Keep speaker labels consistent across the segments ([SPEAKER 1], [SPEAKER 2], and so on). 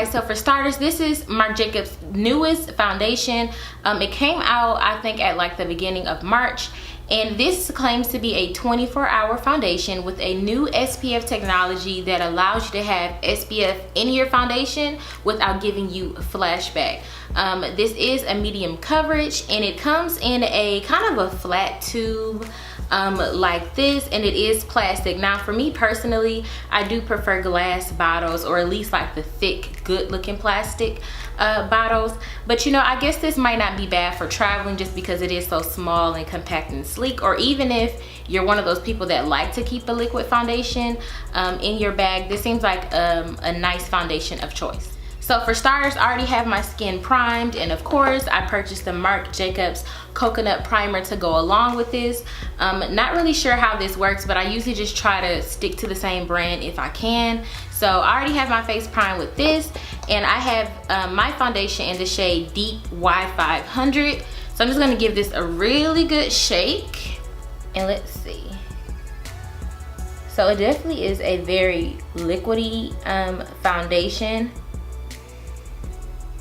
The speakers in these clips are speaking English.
[SPEAKER 1] guys, so for starters, this is Marc Jacobs' newest foundation. It came out, I think, at like the beginning of March. And this claims to be a 24-hour foundation with a new SPF technology that allows you to have SPF in your foundation without giving you flashback. This is a medium coverage, and it comes in a kind of a flat tube like this, and it is plastic. Now for me personally, I do prefer glass bottles, or at least like the thick, good looking plastic bottles. But you know, I guess this might not be bad for traveling just because it is so small and compact and sleek, or even if you're one of those people that like to keep a liquid foundation in your bag, this seems like a nice foundation of choice. So for starters, I already have my skin primed, and of course I purchased the Marc Jacobs coconut primer to go along with this. Not really sure how this works, but I usually just try to stick to the same brand if I can. So I already have my face primed with this, and I have my foundation in the shade Deep Y500. So I'm just gonna give this a really good shake, and let's see. So it definitely is a very liquidy foundation,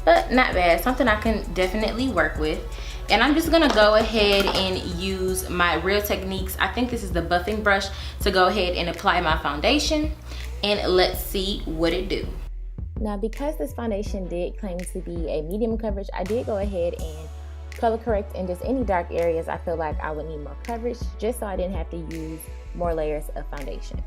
[SPEAKER 1] but not bad, something I can definitely work with. And I'm just gonna go ahead and use my Real Techniques, I think this is the buffing brush, to go ahead and apply my foundation, and let's see what it do. Now because this foundation did claim to be a medium coverage, I did go ahead and color correct in just any dark areas I feel like I would need more coverage, just so I didn't have to use more layers of foundation.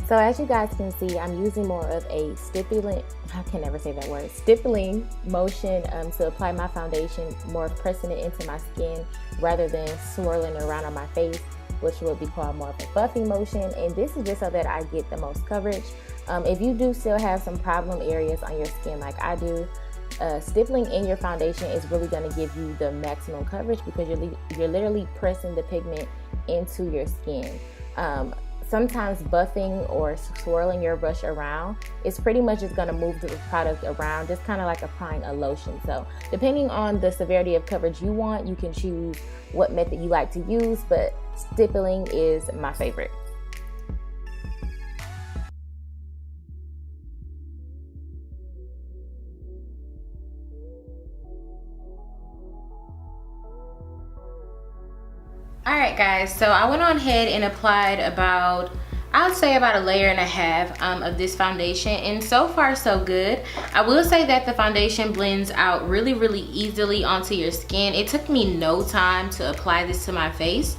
[SPEAKER 1] So as you guys can see, I'm using more of a stippling, I can never say that word, stippling motion to apply my foundation, more pressing it into my skin rather than swirling around on my face, which would be called more of a buffing motion. And this is just so that I get the most coverage. If you do still have some problem areas on your skin like I do, stippling in your foundation is really going to give you the maximum coverage because you're literally pressing the pigment into your skin. Sometimes buffing or swirling your brush around is pretty much just going to move the product around, just kind of like applying a lotion. So depending on the severity of coverage you want, you can choose what method you like to use, but stippling is my favorite. Alright guys, so I went on ahead and applied about, I would say about a layer and a half of this foundation, and so far so good. I will say that the foundation blends out really easily onto your skin. It took me no time to apply this to my face.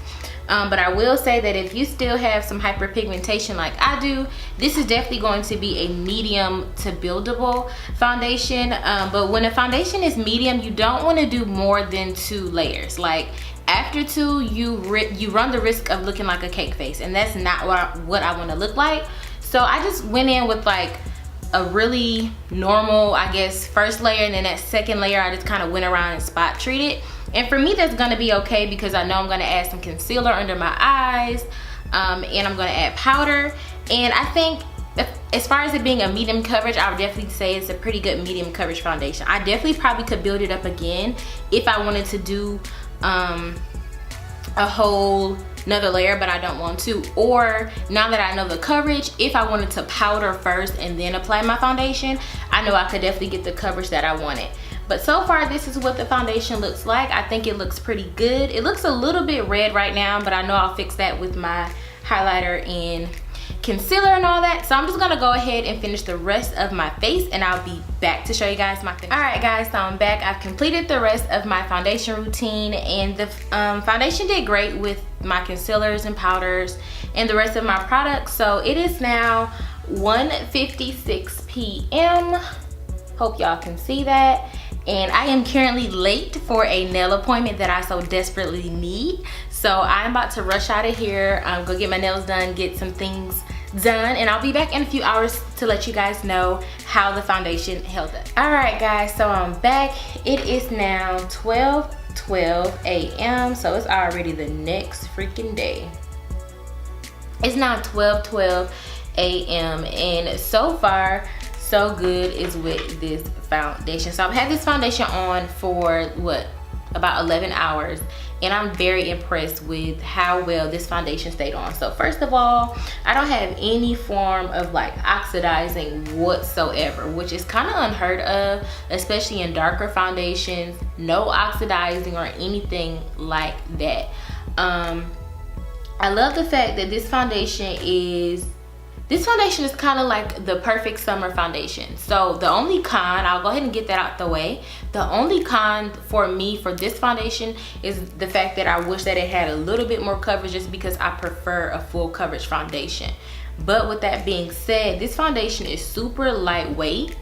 [SPEAKER 1] But I will say that if you still have some hyperpigmentation like I do, this is definitely going to be a medium to buildable foundation. But when a foundation is medium, you don't want to do more than 2 layers. Like after 2, you run the risk of looking like a cake face, and that's not what I want to look like. So I just went in with like a really normal, I guess, first layer, and then that second layer I just kind of went around and spot treated. And for me, that's going to be okay because I know I'm going to add some concealer under my eyes, and I'm going to add powder. And I think as far as it being a medium coverage, I would definitely say it's a pretty good medium coverage foundation. I definitely probably could build it up again if I wanted to do a whole another layer, but I don't want to. Or now that I know the coverage, if I wanted to powder first and then apply my foundation, I know I could definitely get the coverage that I wanted. But so far, this is what the foundation looks like. I think it looks pretty good. It looks a little bit red right now, but I know I'll fix that with my highlighter and concealer and all that. So I'm just gonna go ahead and finish the rest of my face, and I'll be back to show you guys my face. All right guys, so I'm back. I've completed the rest of my foundation routine, and the foundation did great with my concealers and powders and the rest of my products. So it is now 1:56 p.m. Hope y'all can see that. And I am currently late for a nail appointment that I so desperately need. So I'm about to rush out of here, go get my nails done, get some things done, and I'll be back in a few hours to let you guys know how the foundation held up. All right guys, so I'm back. It is now 12:12 a.m. so it's already the next freaking day. It's now 12:12 a.m. and so far so good is with this foundation. So I've had this foundation on for what, about 11 hours, and I'm very impressed with how well this foundation stayed on. So first of all, I don't have any form of like oxidizing whatsoever, which is kind of unheard of, especially in darker foundations. No oxidizing or anything like that. I love the fact that this foundation is kind of like the perfect summer foundation. So the only con, I'll go ahead and get that out the way. The only con for me for this foundation is the fact that I wish that it had a little bit more coverage, just because I prefer a full coverage foundation. But with that being said, this foundation is super lightweight.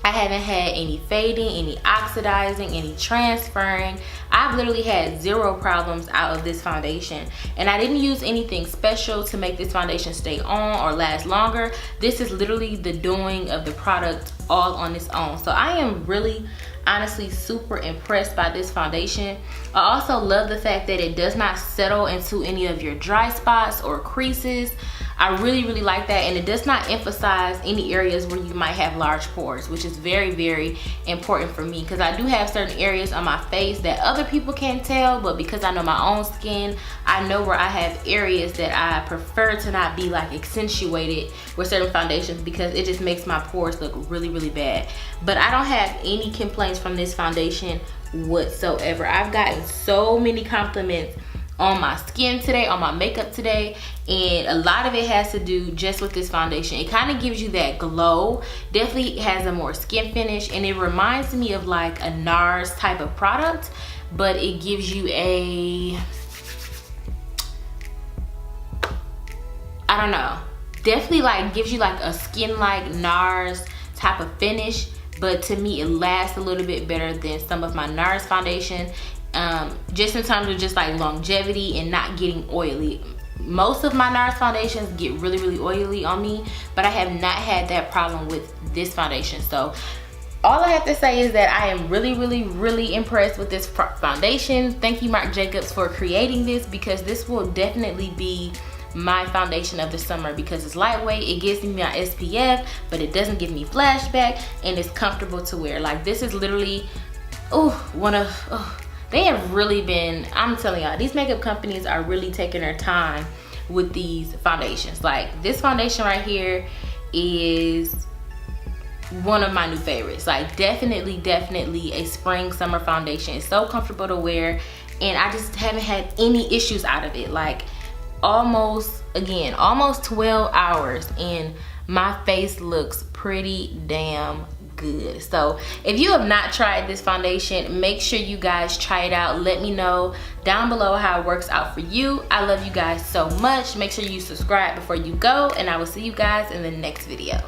[SPEAKER 1] I haven't had any fading, any oxidizing, any transferring. I've literally had zero problems out of this foundation. And I didn't use anything special to make this foundation stay on or last longer. This is literally the doing of the product all on its own. So I am really, honestly, super impressed by this foundation. I also love the fact that it does not settle into any of your dry spots or creases. I really, really like that, and it does not emphasize any areas where you might have large pores, which is very, very important for me, because I do have certain areas on my face that other people can't tell, but because I know my own skin, I know where I have areas that I prefer to not be like accentuated with certain foundations, because it just makes my pores look really, really bad. But I don't have any complaints from this foundation whatsoever. I've gotten so many compliments on my skin today, on my makeup today, and a lot of it has to do just with this foundation. It kind of gives you that glow, definitely has a more skin finish, and it reminds me of like a NARS type of product, but it gives you a, I don't know, definitely like gives you like a skin like NARS type of finish, but to me it lasts a little bit better than some of my NARS foundation. Just in terms of just like longevity and not getting oily. Most of my NARS foundations get really, really oily on me, but I have not had that problem with this foundation. So all I have to say is that I am really, really, really impressed with this foundation. Thank you, Marc Jacobs, for creating this, because this will definitely be my foundation of the summer, because it's lightweight, it gives me my SPF, but it doesn't give me flashback, and it's comfortable to wear. Like, this is literally, they have really been, I'm telling y'all, these makeup companies are really taking their time with these foundations. Like, this foundation right here is one of my new favorites. Like, definitely a spring summer foundation. It's so comfortable to wear, and I just haven't had any issues out of it. Like, almost 12 hours, and my face looks pretty damn good. So if you have not tried this foundation, make sure you guys try it out. Let me know down below how it works out for you. I love you guys so much. Make sure you subscribe before you go, and I will see you guys in the next video.